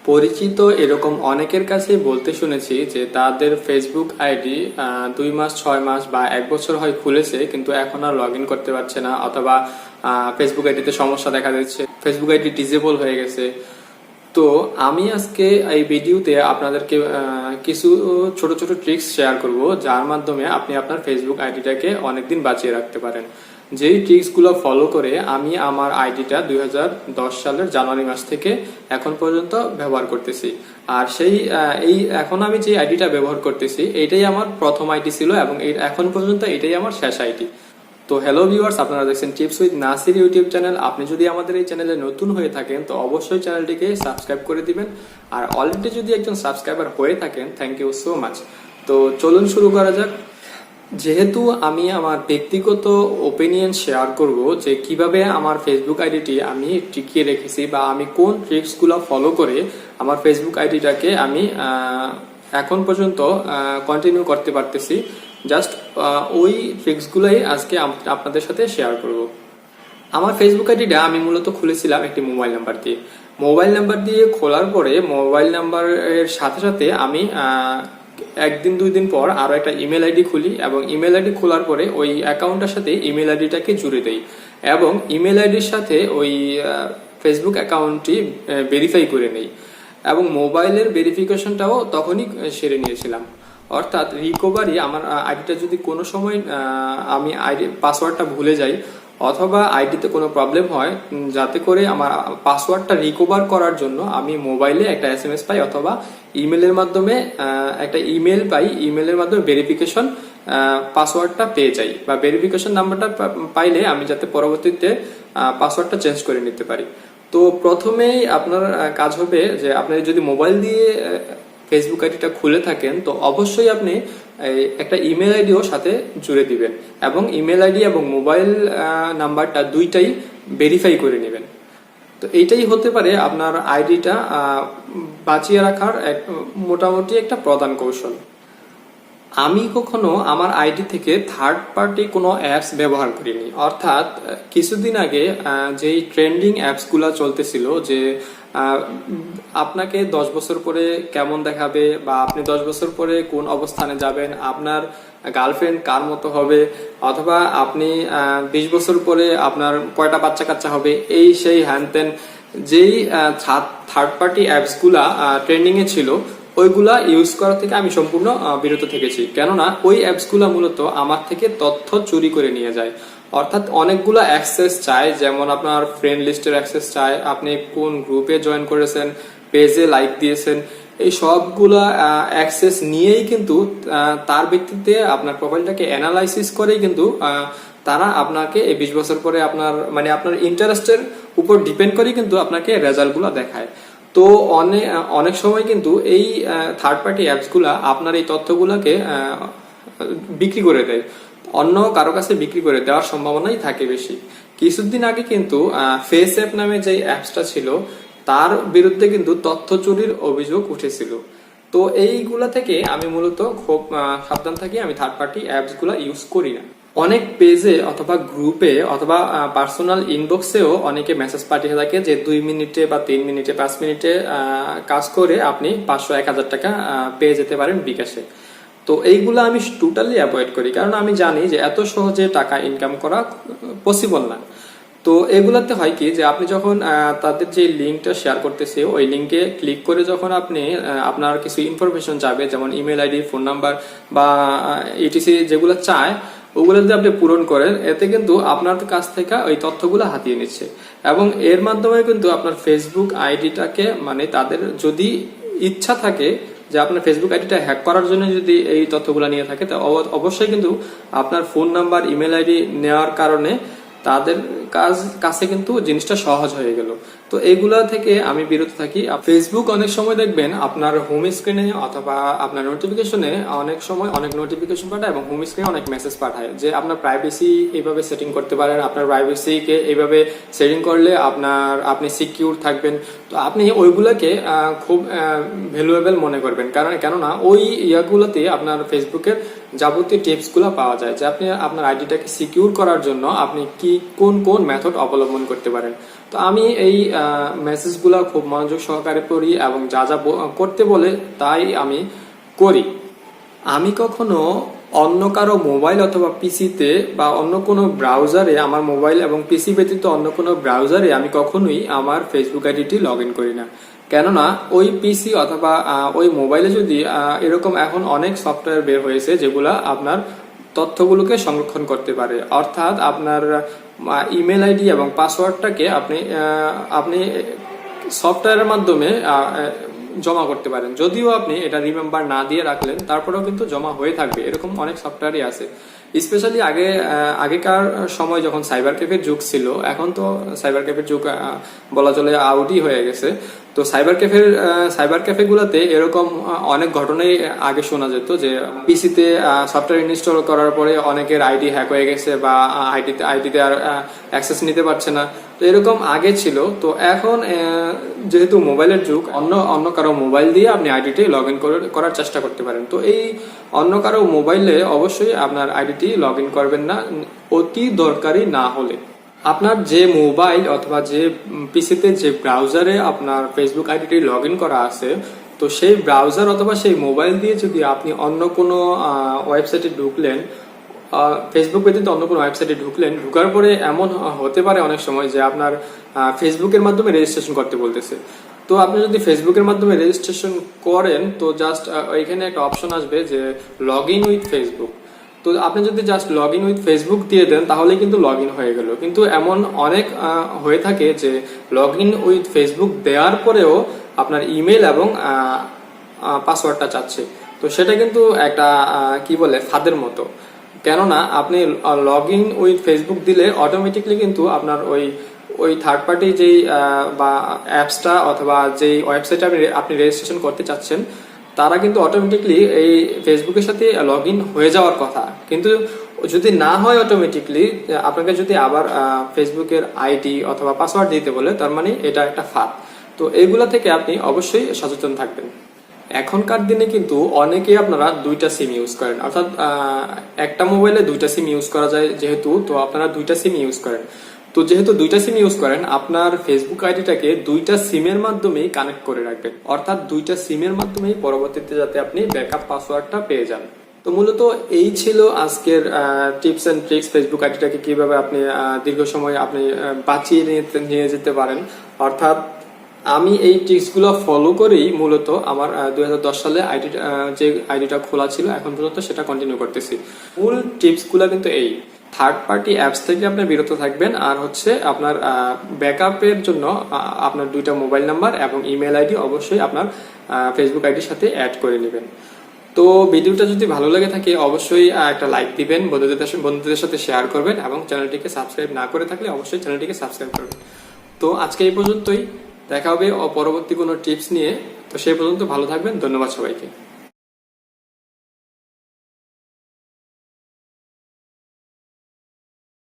পরিচিত এরকম অনেকের কাছেই বলতে শুনেছি যে তাদের ফেসবুক আইডি 2 মাস 6 মাস বা 1 বছর হয় খুলেছে, কিন্তু এখন আর লগ ইন করতে পারছে না, অথবা ফেসবুক আইডিতে সমস্যা দেখা দিচ্ছে, ফেসবুক আইডি ডিজেবল হয়ে গেছে। তো আমি আজকে এই ভিডিওতে আপনাদেরকে কিছু ছোট ছোট ট্রিক্স শেয়ার করব, যার মাধ্যমে আপনি আপনার ফেসবুক আইডিটাকে অনেকদিন বাঁচিয়ে রাখতে পারেন। যেই ট্রিক্সগুলো ফলো করে আমি আমার আইডিটা 2010 সালের জানুয়ারি মাস থেকে এখন পর্যন্ত ব্যবহার করতেছি। আর এখন আমি যে আইডিটা ব্যবহার করতেছি এইটাই আমার প্রথম আইডি ছিল, এবং এখন পর্যন্ত এটাই আমার শেষ আইডি। তো হ্যালো ভিউয়ার্স, আপনারা দেখছেন tips with Nasir YouTube channel. আপনি যদি আমাদের এই চ্যানেলে নতুন হয়ে থাকেন তো অবশ্যই চ্যানেলটিকে সাবস্ক্রাইব করে দিবেন, আর অলরেডি যদি একজন সাবস্ক্রাইবার হয়ে থাকেন থ্যাংক ইউ সো মাচ। তো চলুন শুরু করা যাক। যেহেতু আমি আমার ব্যক্তিগত ওপিনিয়ন শেয়ার করব যে কিভাবে আমার ফেসবুক আইডিটি আমি টিকিয়ে রেখেছি, বা আমি কোন ট্রিক্সগুলো ফলো করে আমার ফেসবুক আইডিটাকে আমি এখন পর্যন্ত কন্টিনিউ করতে পারতেছি, জাস্ট ওই ট্রিক্সগুলোই আজকে আপনাদের সাথে শেয়ার করব। আমার ফেসবুক আইডিটা আমি মূলত খুলেছিলাম একটি মোবাইল নাম্বার দিয়ে। মোবাইল নাম্বার দিয়ে খোলার পরে মোবাইল নাম্বারের সাথে সাথে আমি একদিন 2 দিন পর আরো একটা ইমেল আইডি খুলি, এবং ইমেল আইডি খোলার পরে ওই অ্যাকাউন্টের সাথে ইমেল আইডিটাকে জুড়ে দেই, এবং ইমেল আইডির সাথে ওই ফেসবুক অ্যাকাউন্টটি ভেরিফাই করে নেই, এবং মোবাইলের ভেরিফিকেশনটাও তখনই সেরে নিয়েছিলাম। অর্থাৎ রিকভারি, আমার আইডিটা যদি কোনো সময় আমি আইডি পাসওয়ার্ডটা ভুলে যাই, অথবা আইডিতে কোনো প্রবলেম হয়, যাতে করে আমার পাসওয়ার্ডটা রিকভার করার জন্য আমি মোবাইলে একটা SMS পাই, অথবা ইমেলের মাধ্যমে একটা ইমেল পাই, ইমেলের মাধ্যমে ভেরিফিকেশন পাসওয়ার্ডটা পেয়ে যাই, বা ভেরিফিকেশন নাম্বারটা পাইলে আমি যাতে পরবর্তীতে পাসওয়ার্ডটা চেঞ্জ করে নিতে পারি। তো প্রথমেই আপনার কাজ হবে যে আপনি যদি মোবাইল দিয়ে ফেসবুক আইডিটা খুলে থাকেন তো অবশ্যই আপনি একটা ইমেল আইডিও সাথে জুড়ে দিবেন, এবং ইমেল আইডি এবং মোবাইল নাম্বারটা দুইটাই ভেরিফাই করে নেবেন। তো এইটাই হতে পারে আপনার আইডিটা বাঁচিয়ে রাখার মোটামুটি একটা প্রধান কৌশল। আমি কখনো আমার আইডি থেকে থার্ড পার্টি কোনো অ্যাপস ব্যবহার করিনি। অর্থাৎ কিছুদিন আগে যেই ট্রেন্ডিং অ্যাপসগুলো চলতেছিল যে আপনাকে 10 বছর পরে কেমন দেখাবে, বা আপনি 10 বছর পরে কোন অবস্থানে যাবেন, আপনার গার্লফ্রেন্ড কার মতো হবে, অথবা আপনি 20 বছর পরে আপনার কয়টা বাচ্চা কাচ্চা হবে, এই সেই হ্যান ত্যান যেই থার্ড পার্টি অ্যাপসগুলা ট্রেন্ডিংয়ে ছিল, ওইগুলা ইউজ করা থেকে আমি সম্পূর্ণ বিরত থেকেছি। কেননা ওই অ্যাপসগুলা মূলত আমার থেকে তথ্য চুরি করে নিয়ে যায়। অর্থাৎ অনেকগুলো অ্যাক্সেস চায়, যেমন আপনার ফ্রেন্ড লিস্টের অ্যাক্সেস চায়, আপনি কোন গ্রুপে জয়েন করেছেন, পেজে লাইক দিয়েছেন, এই সবগুলা অ্যাক্সেস নিয়েই কিন্তু তার ভিত্তিতে আপনার প্রোফাইলটাকে অ্যানালাইসিস করেই কিন্তু তারা আপনাকে এই 20 বছর পরে আপনার ইন্টারেস্টের উপর ডিপেন্ড করেই কিন্তু আপনাকে রেজাল্টগুলো দেখায়। তো অনেক সময় কিন্তু এই থার্ড পার্টি অ্যাপসগুলা আপনার এই তথ্যগুলোকে বিক্রি করে দেয়, অন্য কারো কাছে বিক্রি করে দেওয়ার সম্ভাবনাই থাকে বেশি। কিছুদিন আগে কিন্তু ফেস অ্যাপ নামে যে অ্যাপসটা ছিল তার বিরুদ্ধে কিন্তু তথ্য চুরির অভিযোগ উঠেছিল। তো এইগুলা থেকে আমি মূলত খুব সাবধান থাকি, আমি থার্ড পার্টি অ্যাপসগুলা ইউজ করি না। অনেক পেজে অথবা গ্রুপে অথবা পার্সোনাল ইনবক্সেও অনেকে মেসেজ পাঠিয়ে থাকে যে 2 মিনিটে বা 3 মিনিটে 5 মিনিটে কাজ করে আপনি 500-1000 টাকা পেয়ে যেতে পারেন বিকাশে। তো এইগুলো আমি টোটালি অ্যাভয়েড করি, কারণ আমি জানি যে এত সহজে টাকা ইনকাম করা পসিবল না। তো এগুলাতে হয় কি যে আপনি যখন তাদের যে লিঙ্কটা শেয়ার করতেছে ওই লিঙ্কে ক্লিক করে যখন আপনি আপনার কিছু ইনফরমেশন যাবে, যেমন ইমেল আইডি, ফোন নাম্বার বা ইটিসি যেগুলো চায়, ওগুলো যদি আপনি পূরণ করেন, এতে কিন্তু আপনার কাছ থেকে ওই তথ্যগুলো হাতিয়ে নিচ্ছে, এবং এর মাধ্যমে কিন্তু আপনার ফেসবুক আইডিটাকে তাদের যদি ইচ্ছা থাকে যে আপনার ফেসবুক আইডিটা হ্যাক করার জন্য যদি এই তথ্যগুলো নিয়ে থাকে, তো অবশ্যই কিন্তু আপনার ফোন নাম্বার, ইমেল আইডি নেওয়ার কারণে তাদের কাছে কিন্তু জিনিসটা সহজ হয়ে গেল। তো এইগুলা থেকে আমি বিরত থাকি। ফেসবুক অনেক সময় দেখবেন আপনার হোম স্ক্রিনে অথবা আপনার নোটিফিকেশনে অনেক সময় অনেক নোটিফিকেশন পাঠায়, এবং হোম স্ক্রিনে অনেক মেসেজ পাঠায় যে আপনার প্রাইভেসি এইভাবে সেটিং করতে পারেন, আপনার প্রাইভেসিকে এইভাবে সেটিং করলে আপনি সিকিউর থাকবেন। তো আপনি ওইগুলাকে খুব ভ্যালুয়েবল মনে করবেন, কেননা ওই ইয়াগুলোতে আপনার ফেসবুকের যাবতীয় টিপসগুলো পাওয়া যায় যে আপনি আপনার আইডিটাকে সিকিউর করার জন্য আপনি কি কোন কোন মেথড অবলম্বন করতে পারেন। তো আমি এই মেসেজগুলো খুব মনোযোগ সহকারে পড়ি এবং যা যা করতে বলে তাই আমি করি। আমি কখনো অন্য কারো মোবাইল অথবা পিসিতে বা অন্য কোনো ব্রাউজারে, আমার মোবাইল এবং পিসি ব্যতীত অন্য কোনো ব্রাউজারে আমি কখনোই আমার ফেসবুক আইডিটি লগ ইন করি না। কেননা ওই পিসি অথবা ওই মোবাইলে যদি এরকম এখন অনেক সফটওয়্যার বের হয়েছে যেগুলা আপনার তথ্যগুলোকে সংরক্ষণ করতে পারে, অর্থাৎ আপনার ইমেল আইডি এবং পাসওয়ার্ডটাকে আপনি সফটওয়্যারের মাধ্যমে জমা করতে পারেন। যদিও আপনি এটা রিমেম্বার না দিয়ে রাখলেন তারপরেও কিন্তু জমা হয়ে থাকবে, এরকম অনেক সফটওয়্যারই আছে। স্পেশালি আগেকার সময় যখন সাইবার ক্যাফের যুগ ছিল, এখন তো সাইবার ক্যাফের যুগ বলা চলে আউটই হয়ে গেছে। তো সাইবার ক্যাফে গুলাতে এরকম অনেক ঘটনাই আগে শোনা যেত যে পিসিতে সফটওয়্যার ইনস্টল করার পরে অনেকের আইডি হ্যাক হয়ে গেছে বা আইডিতে আর অ্যাক্সেস নিতে পারছে না। তো এরকম আগে ছিল। তো এখন যেহেতু মোবাইলের যুগ, অন্য কারো মোবাইল দিয়ে আপনি আইডিটি লগ ইন করার চেষ্টা করতে পারেন। তো এই অন্য কারো মোবাইলে অবশ্যই আপনার আইডিটি লগ ইন করবেন না, অতি দরকারি না হলে। আপনার যে মোবাইল অথবা যে পিসিতে যে ব্রাউজারে আপনার ফেসবুক আইডিটি লগ ইন করা আছে, তো সেই ব্রাউজার অথবা সেই মোবাইল দিয়ে যদি আপনি অন্য কোনো ওয়েবসাইটে ঢুকলেন, ফেসবুক ব্যতীত অন্য কোনো ওয়েবসাইটে ঢুকার পরে এমন হতে পারে অনেক সময় যে আপনার ফেসবুকের মাধ্যমে রেজিস্ট্রেশন করতে বলতেছে। তো আপনি যদি ফেসবুকের মাধ্যমে রেজিস্ট্রেশন করেন তো জাস্ট এখানে একটা অপশন আসবে যে লগ ইন উইথ ফেসবুক। তো আপনি যদি just log in with Facebook দিয়ে দেন তাহলে কিন্তু লগ ইন হয়ে গেল। কিন্তু এমন অনেক হয়ে থাকে যে লগ ইন উইথ ফেসবুক দেওয়ার পরেও আপনার ইমেল এবং পাসওয়ার্ডটা চাচ্ছে। তো সেটা কিন্তু একটা কি বলে ফাঁদের মতো। কেননা আপনি লগ ইন উইথ ফেসবুক দিলে অটোমেটিকলি কিন্তু আপনার ওই থার্ড পার্টি যেই বা অ্যাপসটা অথবা যেই ওয়েবসাইটে আপনি রেজিস্ট্রেশন করতে চাচ্ছেন তারা কিন্তু অটোমেটিকলি এই ফেসবুকের সাথে লগ ইন হয়ে যাওয়ার কথা। কিন্তু যদি না হয় অটোমেটিকলি, আপনাকে যদি আবার ফেসবুকের আইডি অথবা পাসওয়ার্ড দিতে বলে, তার মানে এটা একটা ফাঁদ। তো এইগুলা থেকে আপনি অবশ্যই সচেতন থাকবেন। এখনকার দিনে কিন্তু অনেকেই আপনারা দুইটা সিম ইউজ করেন, অর্থাৎ একটা মোবাইলে দুইটা সিম ইউজ করা যায় যেহেতু, তো আপনারা দুইটা সিম ইউজ করেন। তো যেহেতু দুইটা সিম ইউজ করেন, আপনার ফেসবুক আইডিটাকে দুইটা সিমের মাধ্যমেই কানেক্ট করে রাখবেন, অর্থাৎ দুইটা সিমের মাধ্যমেই পরবর্তীতে যাতে আপনি ব্যাকআপ পাসওয়ার্ডটা পেয়ে যান। তো মূলত এই ছিল আজকের টিপস এন্ড ট্রিক্স, ফেসবুক আইডিটাকে কিভাবে আপনি দীর্ঘ সময় আপনি বাঁচিয়ে নিয়ে যেতে পারেন। অর্থাৎ আমি এই ট্রিক্সগুলো ফলো করেই মূলত আমার 2010 সালে যে আইডিটা খোলা ছিল এখন পর্যন্ত সেটা কন্টিনিউ করতেছি। মূল টিপসগুলো কিন্তু এই থার্ড পার্টি অ্যাপস থেকে আপনি বিরত থাকবেন, আর হচ্ছে আপনার ব্যাকআপের জন্য আপনার দুইটা মোবাইল নাম্বার এবং ইমেল আইডি অবশ্যই আপনার ফেসবুক আইডির সাথে অ্যাড করে নেবেন। তো ভিডিওটা যদি ভালো লাগে থাকে অবশ্যই একটা লাইক দিবেন, বন্ধুদের সাথে শেয়ার করবেন এবং চ্যানেলটিকে সাবস্ক্রাইব না করে থাকলে অবশ্যই চ্যানেলটিকে সাবস্ক্রাইব করবেন। তো আজকে এই পর্যন্তই, দেখা হবে পরবর্তী কোনো টিপস নিয়ে। তো সেই পর্যন্ত ভালো থাকবেন, ধন্যবাদ সবাইকে।